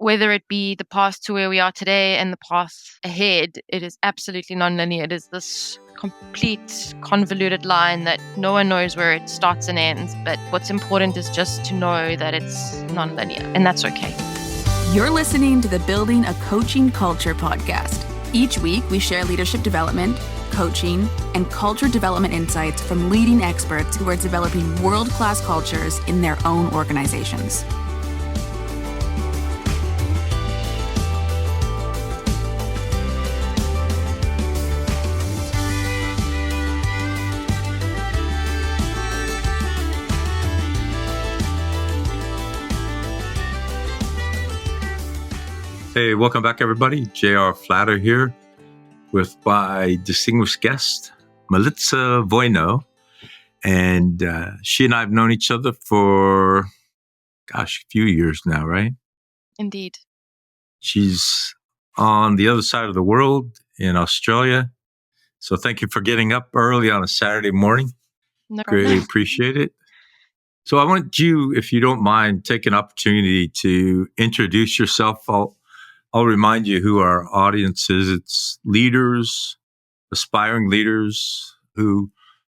whether it be the path to where we are today and the path ahead, it is absolutely non-linear. It is this complete convoluted line that no one knows where it starts and ends. But what's important is just to know that it's non-linear, and that's okay. You're listening to the Building a Coaching Culture podcast. Each week, we share leadership development, coaching, and culture development insights from leading experts who are developing world-class cultures in their own organizations. Hey, welcome back, everybody. J.R. Flatter here with my distinguished guest, Milica Wojno. And she and I have known each other for, a few years now, right? Indeed. She's on the other side of the world in Australia. So thank you for getting up early on a Saturday morning. No problem. Greatly appreciate it. So I want you, if you don't mind, take an opportunity to introduce yourself. I'll remind you who our audience is. It's leaders, aspiring leaders who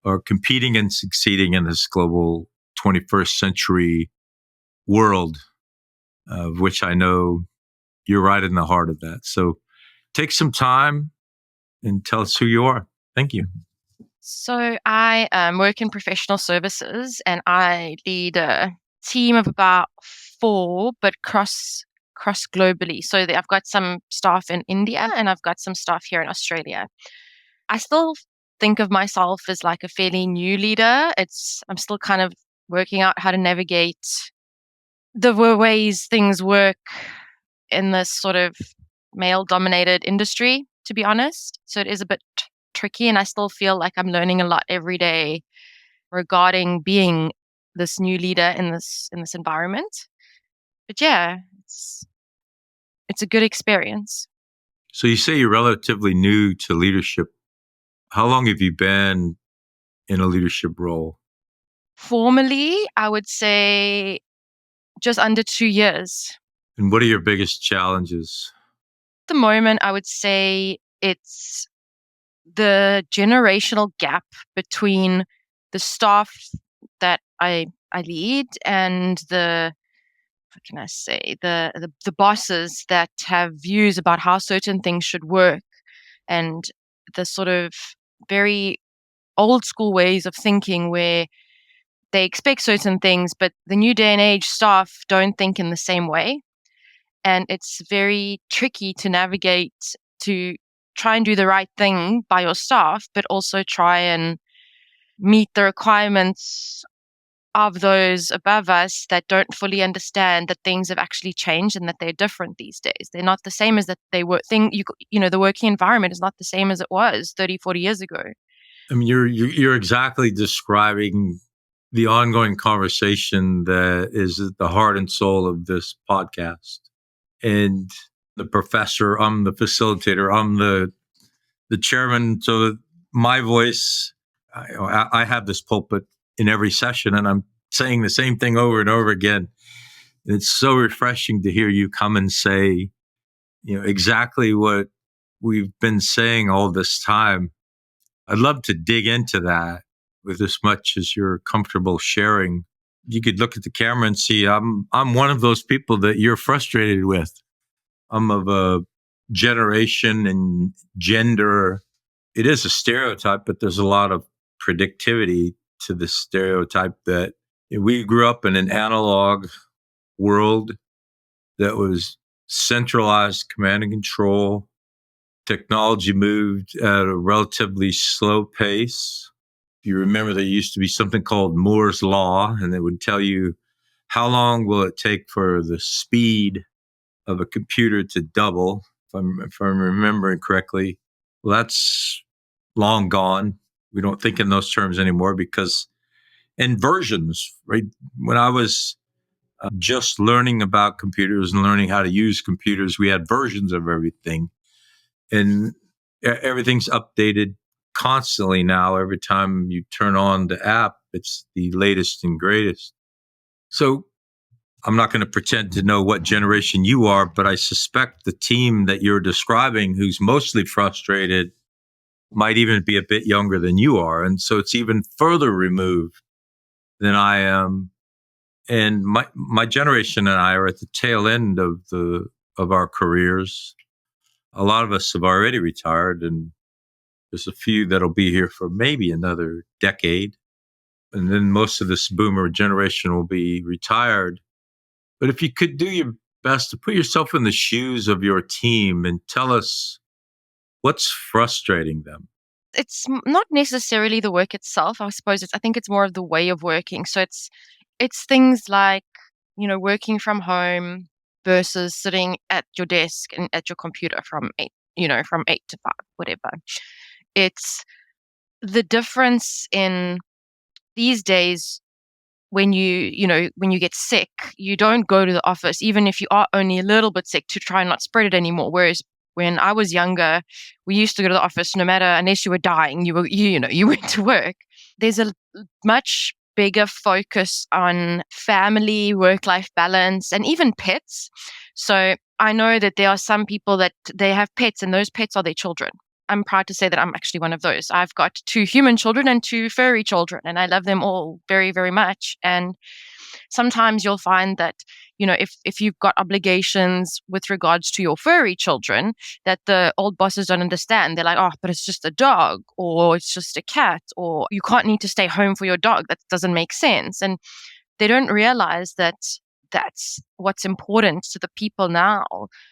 are competing and succeeding in this global 21st century world, of which I know you're right in the heart of that. So take some time and tell us who you are. Thank you. So I work in professional services, and I lead a team of about 4, but cross globally. So I've got some staff in India and I've got some staff here in Australia. I still think of myself as like a fairly new leader. I'm still kind of working out how to navigate the ways things work in this sort of male-dominated industry, to be honest. So it is a bit tricky, and I still feel like I'm learning a lot every day regarding being this new leader in this environment. But yeah, it's a good experience. So you say you're relatively new to leadership. How long have you been in a leadership role? Formally, I would say just under 2 years. And what are your biggest challenges? At the moment, I would say it's the generational gap between the staff that I lead and the bosses that have views about how certain things should work, and the sort of very old school ways of thinking where they expect certain things, but the new day and age staff don't think in the same way. And it's very tricky to navigate, to try and do the right thing by your staff, but also try and meet the requirements of those above us that don't fully understand that things have actually changed and that they're different these days. They're not the same as that they were. The working environment is not the same as it was 30, 40 years ago. I mean, you're exactly describing the ongoing conversation that is at the heart and soul of this podcast. And the professor, I'm the facilitator, I'm the chairman. So my voice, I have this pulpit in every session, and I'm saying the same thing over and over again. And it's so refreshing to hear you come and say, exactly what we've been saying all this time. I'd love to dig into that with as much as you're comfortable sharing. You could look at the camera and see I'm one of those people that you're frustrated with. I'm of a generation and gender. It is a stereotype, but there's a lot of predictivity to the stereotype that we grew up in an analog world that was centralized command and control. Technology moved at a relatively slow pace. If you remember, there used to be something called Moore's Law, and it would tell you how long will it take for the speed of a computer to double, if I'm remembering correctly. Well, that's long gone. We don't think in those terms anymore because versions, right? When I was just learning about computers and learning how to use computers, we had versions of everything. And everything's updated constantly now. Every time you turn on the app, it's the latest and greatest. So I'm not going to pretend to know what generation you are, but I suspect the team that you're describing, who's mostly frustrated, might even be a bit younger than you are. And so it's even further removed than I am. And my generation and I are at the tail end of our careers. A lot of us have already retired, and there's a few that'll be here for maybe another decade. And then most of this boomer generation will be retired. But if you could do your best to put yourself in the shoes of your team and tell us what's frustrating them. It's not necessarily the work itself. I suppose I think it's more of the way of working. So it's things like, working from home versus sitting at your desk and at your computer from 8 to 5, whatever. It's the difference in these days when when you get sick, you don't go to the office, even if you are only a little bit sick, to try and not spread it anymore. Whereas when I was younger, we used to go to the office no matter, unless you were dying, you went to work. There's a much bigger focus on family, work-life balance, and even pets. So I know that there are some people that they have pets, and those pets are their children. I'm proud to say that I'm actually one of those. I've got 2 human children and 2 furry children, and I love them all very, very much. And sometimes you'll find that, if you've got obligations with regards to your furry children that the old bosses don't understand. They're like, oh, but it's just a dog, or it's just a cat, or you can't need to stay home for your dog. That doesn't make sense. And they don't realize that that's what's important to the people now.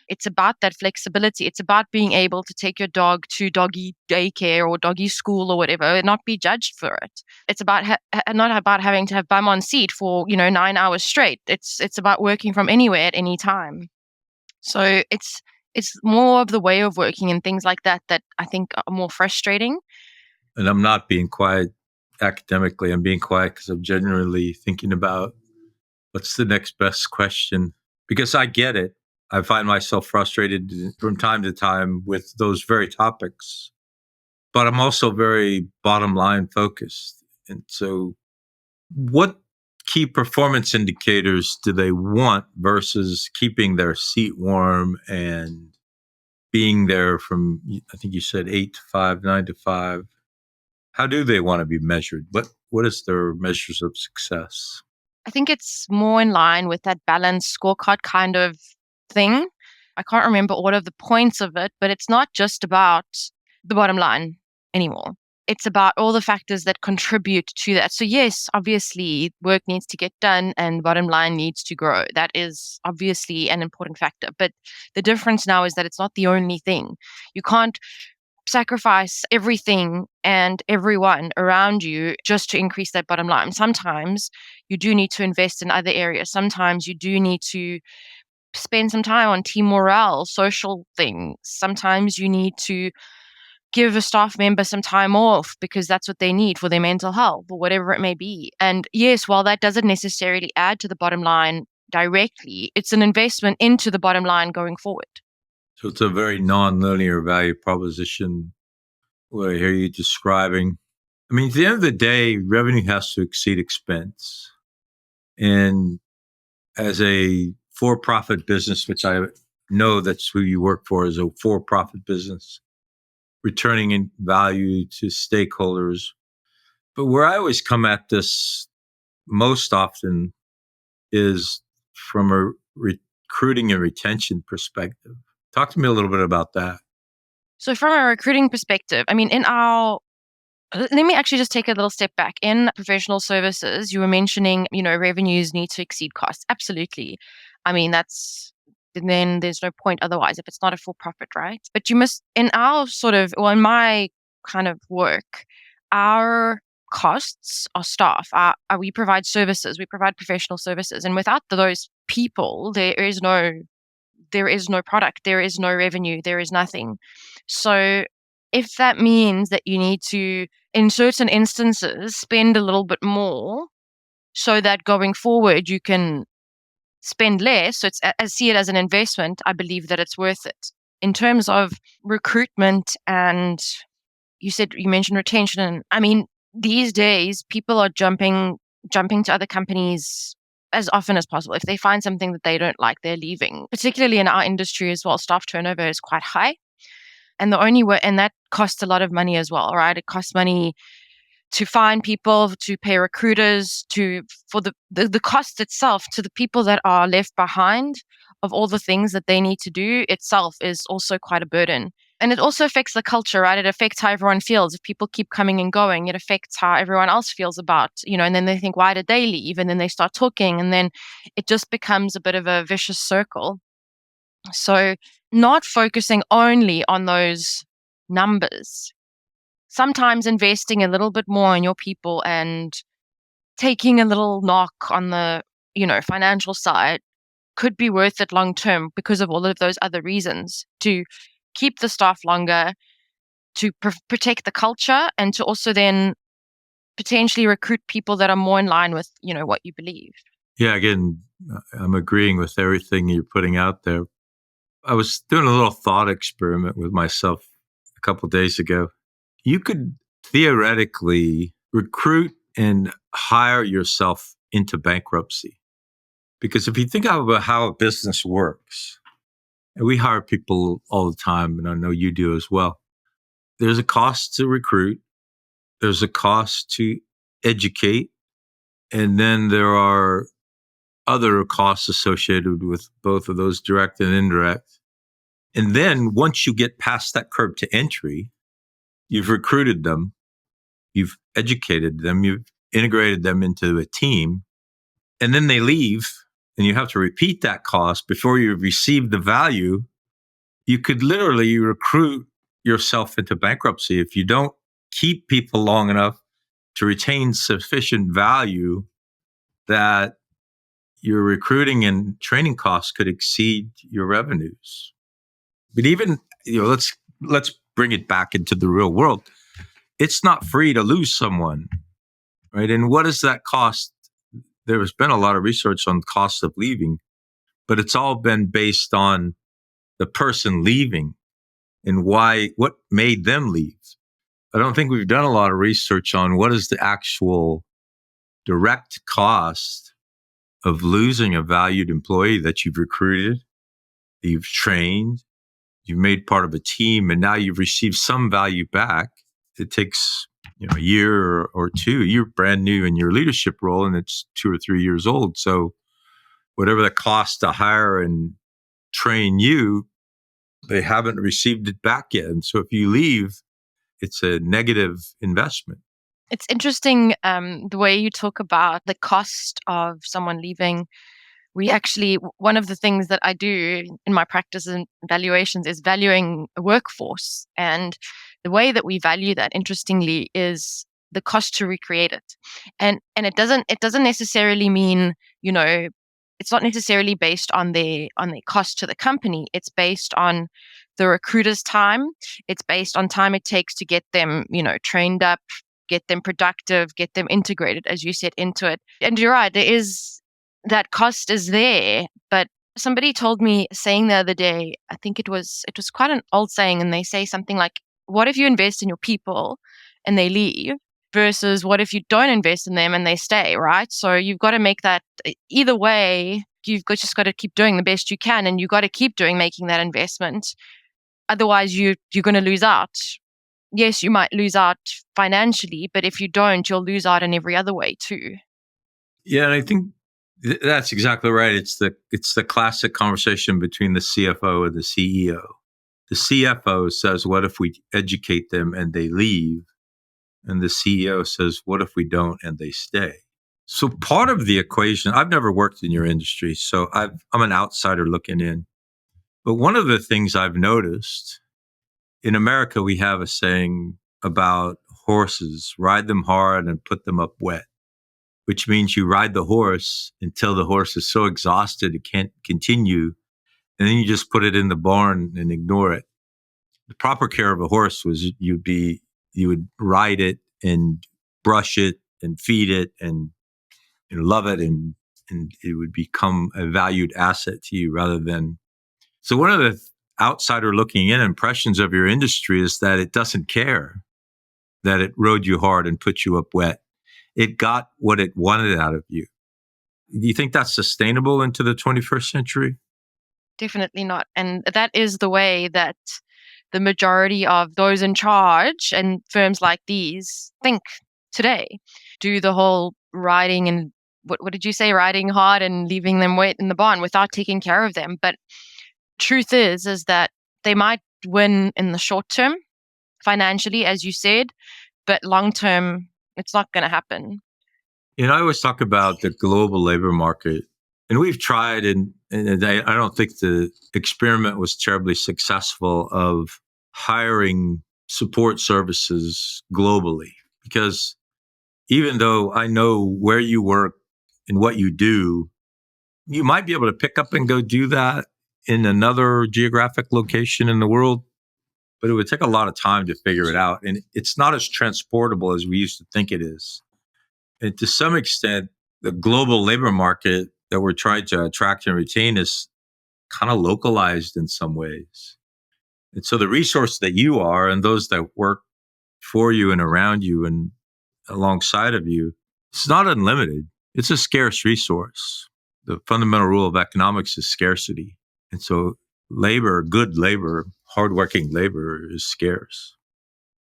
It's about that flexibility. It's about being able to take your dog to doggy daycare or doggy school or whatever and not be judged for it. It's about not about having to have bum on seat for 9 hours straight. It's about working from anywhere at any time. So it's more of the way of working and things like that I think are more frustrating. And I'm not being quiet academically. I'm being quiet because I'm genuinely thinking about what's the next best question? Because I get it. I find myself frustrated from time to time with those very topics, but I'm also very bottom line focused. And so what key performance indicators do they want versus keeping their seat warm and being there from, I think you said 8 to 5, 9 to 5? How do they want to be measured? What is their measures of success? I think it's more in line with that balanced scorecard kind of thing. I can't remember all of the points of it, but it's not just about the bottom line anymore. It's about all the factors that contribute to that. So yes, obviously work needs to get done and bottom line needs to grow. That is obviously an important factor. But the difference now is that it's not the only thing. You can't sacrifice everything and everyone around you just to increase that bottom line. Sometimes you do need to invest in other areas. Sometimes you do need to spend some time on team morale, social things. Sometimes you need to give a staff member some time off because that's what they need for their mental health or whatever it may be. And yes, while that doesn't necessarily add to the bottom line directly, it's an investment into the bottom line going forward. So it's a very non-linear value proposition what I hear you describing. I mean, at the end of the day, revenue has to exceed expense. And as a for-profit business, which I know that's who you work for, is a for-profit business, returning in value to stakeholders. But where I always come at this most often is from a recruiting and retention perspective. Talk to me a little bit about that. So from a recruiting perspective, I mean, let me actually just take a little step back. In professional services, you were mentioning, revenues need to exceed costs. Absolutely. I mean, then there's no point otherwise if it's not a for-profit, right? But you must, in my kind of work, our costs are staff. We provide services, we provide professional services. And without those people, there is no product, there is no revenue, there is nothing. So if that means that you need to, in certain instances, spend a little bit more so that going forward you can spend less, so I see it as an investment, I believe that it's worth it. In terms of recruitment, and you mentioned retention, I mean, these days people are jumping to other companies as often as possible. If they find something that they don't like, they're leaving. Particularly in our industry as well, staff turnover is quite high. And the only way, and that costs a lot of money as well, right? It costs money to find people, to pay recruiters, for the cost itself to the people that are left behind of all the things that they need to do itself is also quite a burden. And it also affects the culture, right? It affects how everyone feels. If people keep coming and going, it affects how everyone else feels about, and then they think, why did they leave? And then they start talking, and then it just becomes a bit of a vicious circle. So not focusing only on those numbers, sometimes investing a little bit more in your people and taking a little knock on the, financial side could be worth it long term because of all of those other reasons, to keep the staff longer, to protect the culture, and to also then potentially recruit people that are more in line with, what you believe. Yeah, again, I'm agreeing with everything you're putting out there. I was doing a little thought experiment with myself a couple of days ago. You could theoretically recruit and hire yourself into bankruptcy. Because if you think about how a business works, and we hire people all the time, and I know you do as well, there's a cost to recruit, there's a cost to educate, and then there are other costs associated with both of those, direct and indirect. And then once you get past that curb to entry, you've recruited them, you've educated them, you've integrated them into a team, and then they leave, and you have to repeat that cost before you receive the value. You could literally recruit yourself into bankruptcy if you don't keep people long enough to retain sufficient value that your recruiting and training costs could exceed your revenues. But even, let's bring it back into the real world. It's not free to lose someone, right? And what does that cost? There has been a lot of research on cost of leaving, but it's all been based on the person leaving and what made them leave. I don't think we've done a lot of research on what is the actual direct cost of losing a valued employee that you've recruited, you've trained, you've made part of a team, and now you've received some value back. It takes a year or two. You're brand new in your leadership role, and it's 2 or 3 years old. So whatever the cost to hire and train you, they haven't received it back yet. And so if you leave, it's a negative investment. It's interesting the way you talk about the cost of someone leaving. One of the things that I do in my practice and evaluations is valuing a workforce. And the way that we value that, interestingly, is the cost to recreate it. And it doesn't necessarily mean, it's not necessarily based on the cost to the company. It's based on the recruiter's time. It's based on time it takes to get them, trained up, get them productive, get them integrated, as you said, into it. And you're right, that cost is there. But somebody told me, saying the other day, I think it was quite an old saying, and they say something like, what if you invest in your people and they leave, versus what if you don't invest in them and they stay, right? So you've got to make that, either way, just got to keep doing the best you can, and you've got to keep making that investment. Otherwise, you're going to lose out. Yes, you might lose out financially, but if you don't, you'll lose out in every other way too. Yeah, and I think that's exactly right. It's the classic conversation between the CFO and the CEO. The CFO says, what if we educate them and they leave? And the CEO says, what if we don't and they stay? So part of the equation, I've never worked in your industry, so I'm an outsider looking in. But one of the things I've noticed, in America, we have a saying about horses: ride them hard and put them up wet, which means you ride the horse until the horse is so exhausted it can't continue, and then you just put it in the barn and ignore it. The proper care of a horse was you would ride it and brush it and feed it and love it, and it would become a valued asset to you rather than. So one of the outsider looking in impressions of your industry is that it doesn't care that it rode you hard and put you up wet. It got what it wanted out of you. Do you think that's sustainable into the 21st century? Definitely not. And that is the way that the majority of those in charge and firms like these think today. Do the whole riding and what did you say? Riding hard and leaving them wait in the barn without taking care of them. But truth is that they might win in the short term financially, as you said, but long term, it's not going to happen. I always talk about the global labor market, and we've tried, and I don't think the experiment was terribly successful of hiring support services globally, because even though I know where you work and what you do, you might be able to pick up and go do that in another geographic location in the world, but it would take a lot of time to figure it out. And it's not as transportable as we used to think it is. And to some extent, the global labor market that we're trying to attract and retain is kind of localized in some ways. And so the resource that you are and those that work for you and around you and alongside of you, it's not unlimited. It's a scarce resource. The fundamental rule of economics is scarcity. And so labor, good labor, hardworking labor is scarce.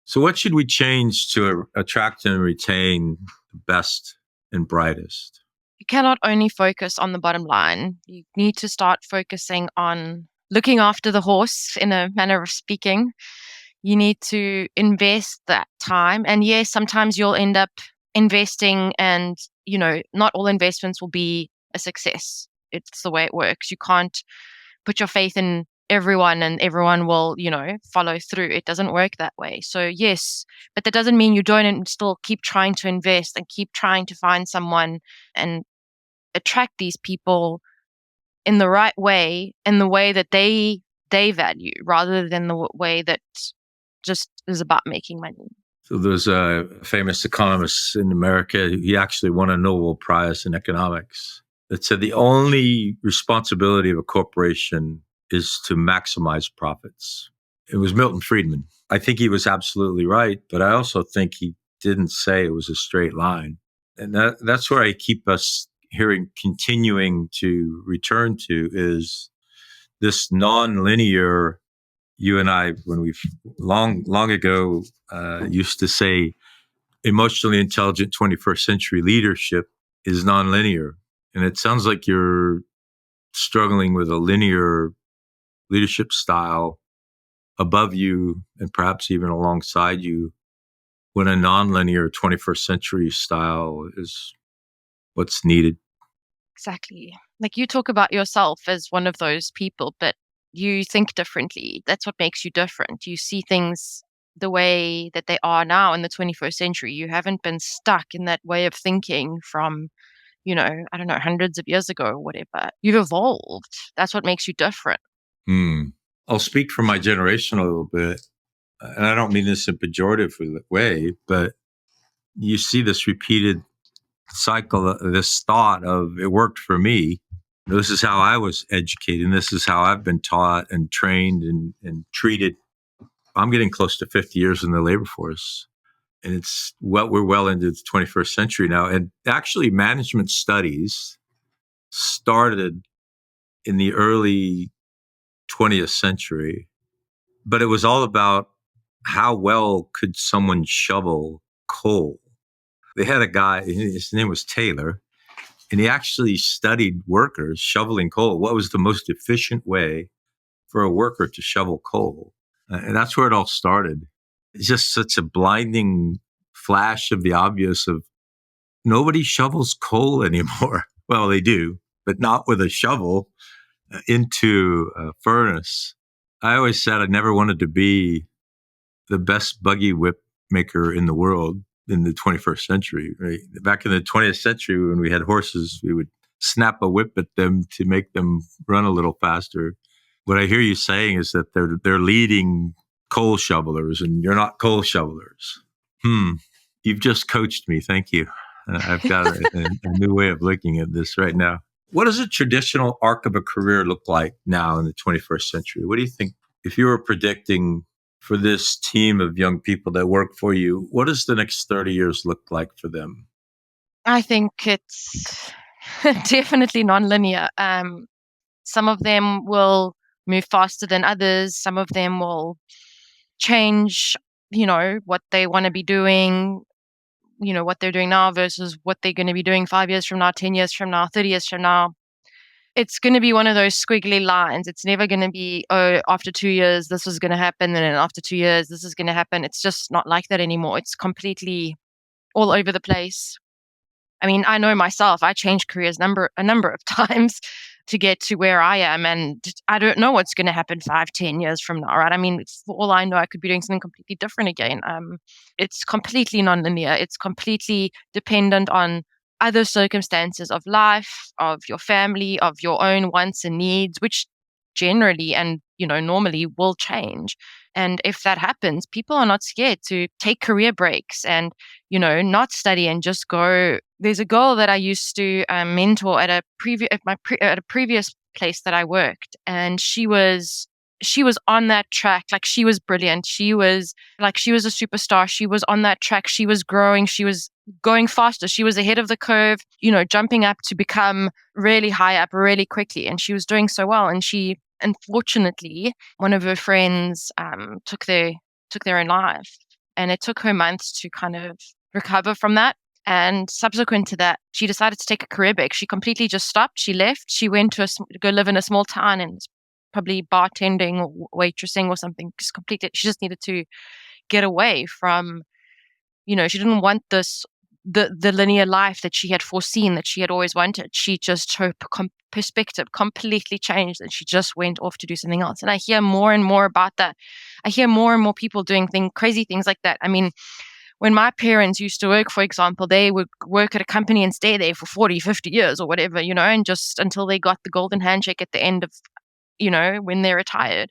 So what should we change to attract and retain the best and brightest? You cannot only focus on the bottom line. You need to start focusing on looking after the horse, in a manner of speaking. You need to invest that time. And yes, sometimes you'll end up investing and, not all investments will be a success. It's the way it works. You can't put your faith in everyone and everyone will, follow through. It doesn't work that way. So yes, but that doesn't mean you don't and still keep trying to invest and keep trying to find someone and attract these people in the right way, in the way that they value, rather than the way that just is about making money. So there's a famous economist in America. He actually won a Nobel Prize in economics that said the only responsibility of a corporation is to maximize profits. It was Milton Friedman. I think he was absolutely right, but I also think he didn't say it was a straight line. And that's where I keep us continuing to return to is this non-linear. You and I, when we've long ago used to say emotionally intelligent 21st century leadership is non-linear. And it sounds like you're struggling with a linear leadership style above you and perhaps even alongside you, when a non-linear 21st century style is what's needed. Exactly. Like you talk about yourself as one of those people, but you think differently. That's what makes you different. You see things the way that they are now in the 21st century. You haven't been stuck in that way of thinking from, I don't know, hundreds of years ago or whatever. You've evolved. That's what makes you different. I'll speak for my generation a little bit. And I don't mean this in a pejorative way, but you see this repeated cycle, this thought of it worked for me. This is how I was educated, and this is how I've been taught and trained and treated. I'm getting close to 50 years in the labor force, and we're well into the 21st century now. And actually, management studies started in the early 20th century, but it was all about how well could someone shovel coal. They had a guy, his name was Taylor, and he actually studied workers shoveling coal. What was the most efficient way for a worker to shovel coal? And that's where it all started. It's just such a blinding flash of the obvious of nobody shovels coal anymore. Well, they do, but not with a shovel into a furnace. I always said I never wanted to be the best buggy whip maker in the world in the 21st century. Right? Back in the 20th century, when we had horses, we would snap a whip at them to make them run a little faster. What I hear you saying is that they're leading coal shovelers, and you're not coal shovelers. You've just coached me. Thank you. I've got a new way of looking at this right now. What does a traditional arc of a career look like now in the 21st century? What do you think, if you were predicting for this team of young people that work for you, what does the next 30 years look like for them? I think it's Definitely non-linear. Some of them will move faster than others. Some of them will change, what they want to be doing, what they're doing now versus what they're going to be doing 5 years from now, 10 years from now, 30 years from now. It's going to be one of those squiggly lines. It's never going to be, oh, after 2 years, this is going to happen. And then after 2 years, this is going to happen. It's just not like that anymore. It's completely all over the place. I mean, I know myself, I changed careers a number of times to get to where I am. And I don't know what's going to happen 5, 10 years from now, right? I mean, for all I know, I could be doing something completely different again. It's completely nonlinear. It's completely dependent on other circumstances of life, of your family, of your own wants and needs, which generally and, normally will change. And if that happens, people are not scared to take career breaks and, not study and just go. There's a girl that I used to mentor at a previous place that I worked, and she was on that track. Like, she was brilliant. She was a superstar. She was on that track. She was growing. She was going faster. She was ahead of the curve, jumping up to become really high up really quickly. And she was doing so well. And unfortunately, one of her friends took their own life, and it took her months to kind of recover from that. And subsequent to that, she decided to take a career break. She completely just stopped. She left. She went to go live in a small town and probably bartending or waitressing or something. She just needed to get away from, she didn't want the linear life that she had foreseen, that she had always wanted. She just, her perspective completely changed, and she just went off to do something else. And I hear more and more about that. I hear more and more people doing crazy things like that. I mean, when my parents used to work, for example, they would work at a company and stay there for 40, 50 years or whatever, and just until they got the golden handshake at the end of, when they're retired.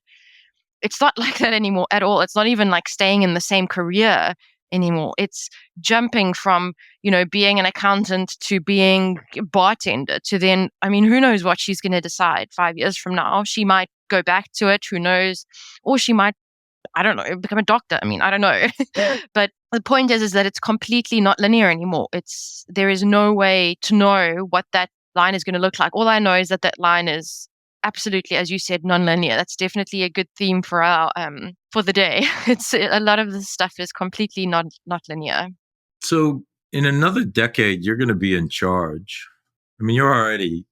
It's not like that anymore at all. It's not even like staying in the same career anymore. It's jumping from, being an accountant to being a bartender to then, I mean, who knows what she's going to decide 5 years from now. She might go back to it, who knows, or she might, I don't know, become a doctor. I mean, I don't know. But the point is that it's completely not linear anymore. There is no way to know what that line is going to look like. All I know is that line is absolutely, as you said, non-linear. That's definitely a good theme for our for the day. It's a lot of the stuff is completely not linear. So in another decade, you're going to be in charge. I mean, you're already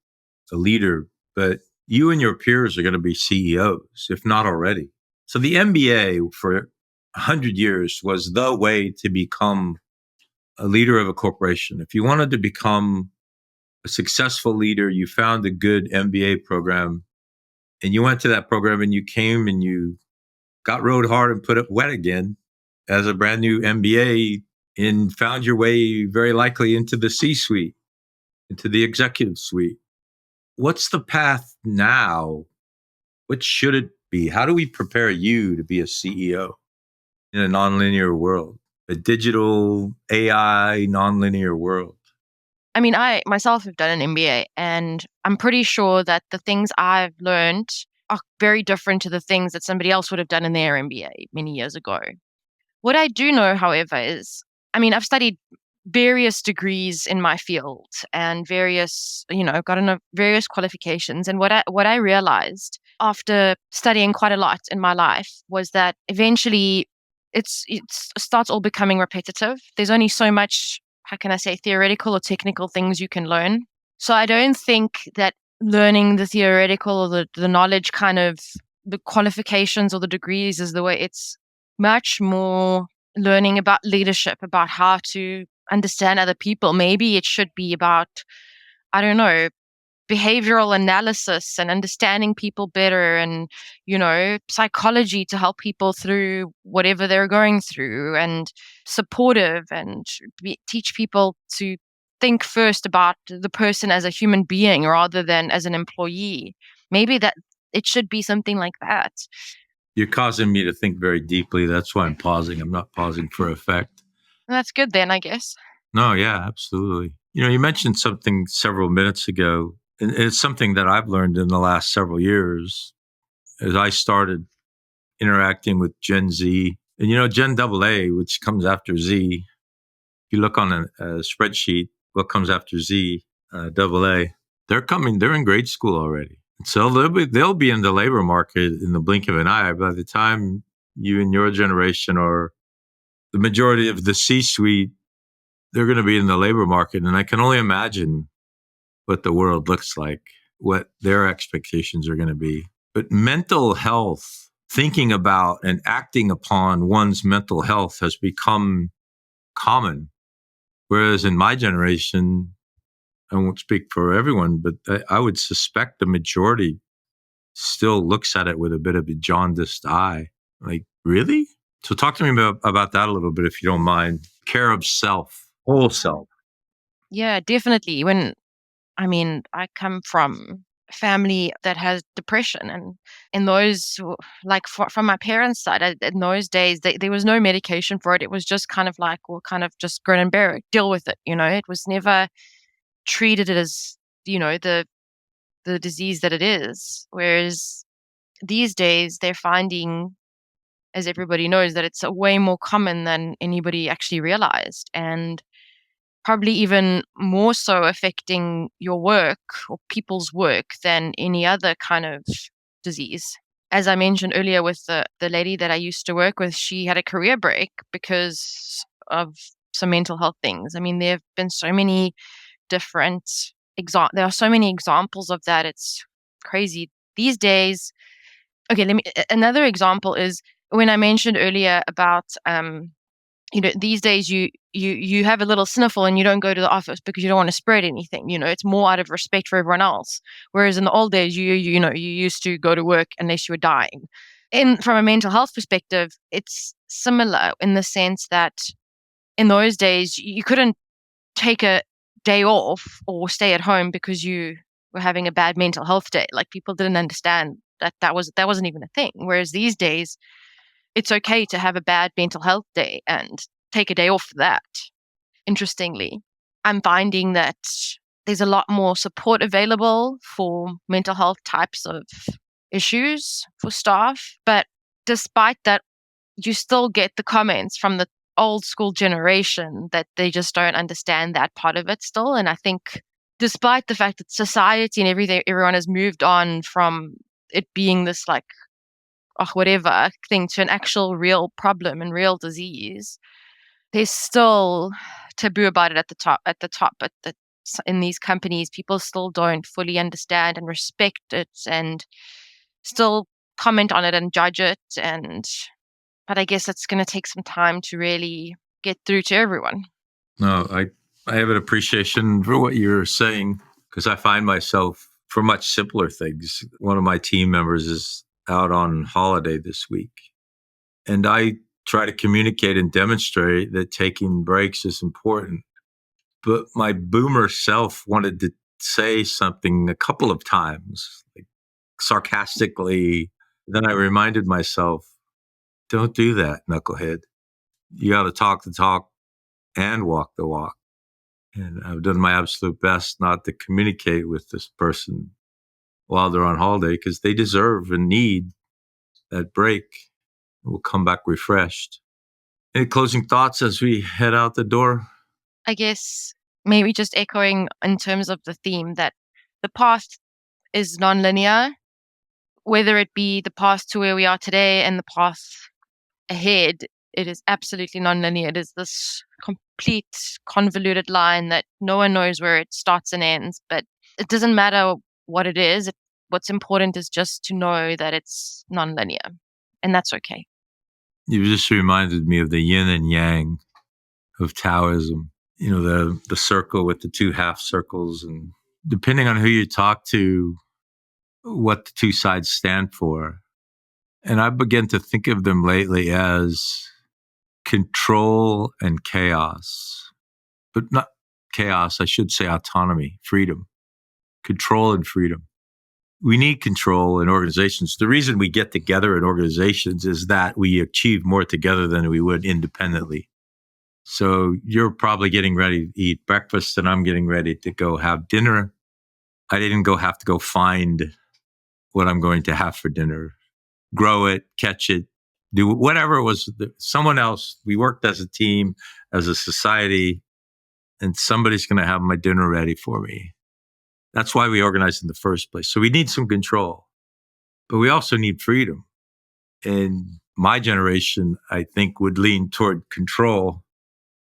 a leader, but you and your peers are going to be CEOs, if not already. So the MBA for 100 years was the way to become a leader of a corporation. If you wanted to become a successful leader, you found a good MBA program and you went to that program and you came and you got rode hard and put it wet again as a brand new MBA and found your way very likely into the C-suite, into the executive suite. What's the path now? What should it be? How do we prepare you to be a CEO in a nonlinear world, a digital AI nonlinear world? I mean, I myself have done an MBA, and I'm pretty sure that the things I've learned are very different to the things that somebody else would have done in their MBA many years ago. What I do know, however, is, I mean, I've studied various degrees in my field and gotten various qualifications. And what I realized after studying quite a lot in my life was that eventually it starts all becoming repetitive. There's only so much, how can I say, theoretical or technical things you can learn. So I don't think that learning the theoretical or the knowledge, kind of the qualifications or the degrees, is the way. It's much more learning about leadership, about how to understand other people. Maybe it should be about, I don't know, behavioral analysis and understanding people better, and, psychology to help people through whatever they're going through, and supportive, and teach people to think first about the person as a human being rather than as an employee. Maybe that it should be something like that. You're causing me to think very deeply. That's why I'm pausing. I'm not pausing for effect. That's good then, I guess. No, yeah, absolutely. You mentioned something several minutes ago, and it's something that I've learned in the last several years as I started interacting with Gen Z. And, Gen AA, which comes after Z, if you look on a spreadsheet, what comes after Z, double A. They're coming. They're in grade school already, so they'll be in the labor market in the blink of an eye. By the time you and your generation or the majority of the C-suite, they're going to be in the labor market, and I can only imagine what the world looks like, what their expectations are going to be. But mental health, thinking about and acting upon one's mental health has become common. Whereas in my generation, I won't speak for everyone, but I would suspect the majority still looks at it with a bit of a jaundiced eye. Like, really? So talk to me about that a little bit, if you don't mind. Care of self, whole self. Yeah, definitely. I come from a family that has depression, and in those, from my parents' side, in those days, there was no medication for it. It was just kind of like, well, kind of just grin and bear it, deal with it. It was never treated as, the disease that it is. Whereas these days, they're finding, as everybody knows, that it's way more common than anybody actually realized. And probably even more so affecting your work or people's work than any other kind of disease. As I mentioned earlier with the lady that I used to work with, she had a career break because of some mental health things. I mean, there have been so many different there are so many examples of that. It's crazy. These days, okay, another example is when I mentioned earlier about these days you have a little sniffle and you don't go to the office because you don't want to spread anything. It's more out of respect for everyone else. Whereas in the old days, you used to go to work unless you were dying. From a mental health perspective, it's similar in the sense that in those days you couldn't take a day off or stay at home because you were having a bad mental health day. Like, people didn't understand that wasn't even a thing. Whereas these days, it's okay to have a bad mental health day and take a day off for that. Interestingly, I'm finding that there's a lot more support available for mental health types of issues for staff. But despite that, you still get the comments from the old school generation that they just don't understand that part of it still. And I think despite the fact that society and everyone has moved on from it being this like, whatever thing to an actual real problem and real disease, there's still taboo about it at the top. In these companies, people still don't fully understand and respect it and still comment on it and judge it. But I guess it's going to take some time to really get through to everyone. No, I have an appreciation for what you're saying, because I find myself for much simpler things. One of my team members is out on holiday this week, and I try to communicate and demonstrate that taking breaks is important. But my boomer self wanted to say something a couple of times, like sarcastically. Then I reminded myself, don't do that, knucklehead. You got to talk the talk and walk the walk. And I've done my absolute best not to communicate with this person while they're on holiday, because they deserve and need that break. We'll come back refreshed. Any closing thoughts as we head out the door? I guess maybe just echoing in terms of the theme that the path is nonlinear, whether it be the path to where we are today and the path ahead. It is absolutely nonlinear. It is this complete convoluted line that no one knows where it starts and ends, but it doesn't matter what it is. What's important is just to know that it's nonlinear, and that's okay. You just reminded me of the yin and yang of Taoism. The circle with the two half circles, and depending on who you talk to, what the two sides stand for. And I begin to think of them lately as control and chaos, but not chaos. I should say autonomy, freedom, control and freedom. We need control in organizations. The reason we get together in organizations is that we achieve more together than we would independently. So you're probably getting ready to eat breakfast and I'm getting ready to go have dinner. I didn't have to go find what I'm going to have for dinner, grow it, catch it, do whatever it was. Someone else, we worked as a team, as a society, and somebody's going to have my dinner ready for me. That's why we organize in the first place. So we need some control, but we also need freedom. And my generation, I think, would lean toward control,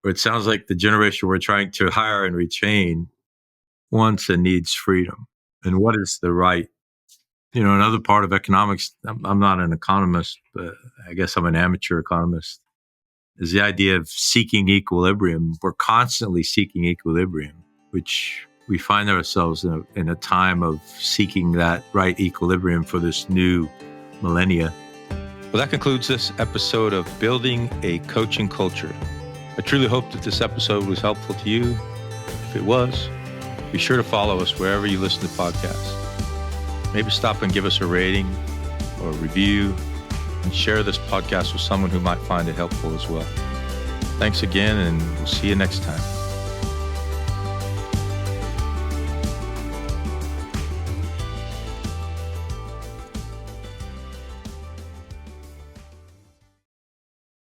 where it sounds like the generation we're trying to hire and retain wants and needs freedom. And what is the right? Another part of economics, I'm not an economist, but I guess I'm an amateur economist, is the idea of seeking equilibrium. We're constantly seeking equilibrium, which we find ourselves in a time of seeking that right equilibrium for this new millennia. Well, that concludes this episode of Building a Coaching Culture. I truly hope that this episode was helpful to you. If it was, be sure to follow us wherever you listen to podcasts. Maybe stop and give us a rating or a review, and share this podcast with someone who might find it helpful as well. Thanks again, and we'll see you next time.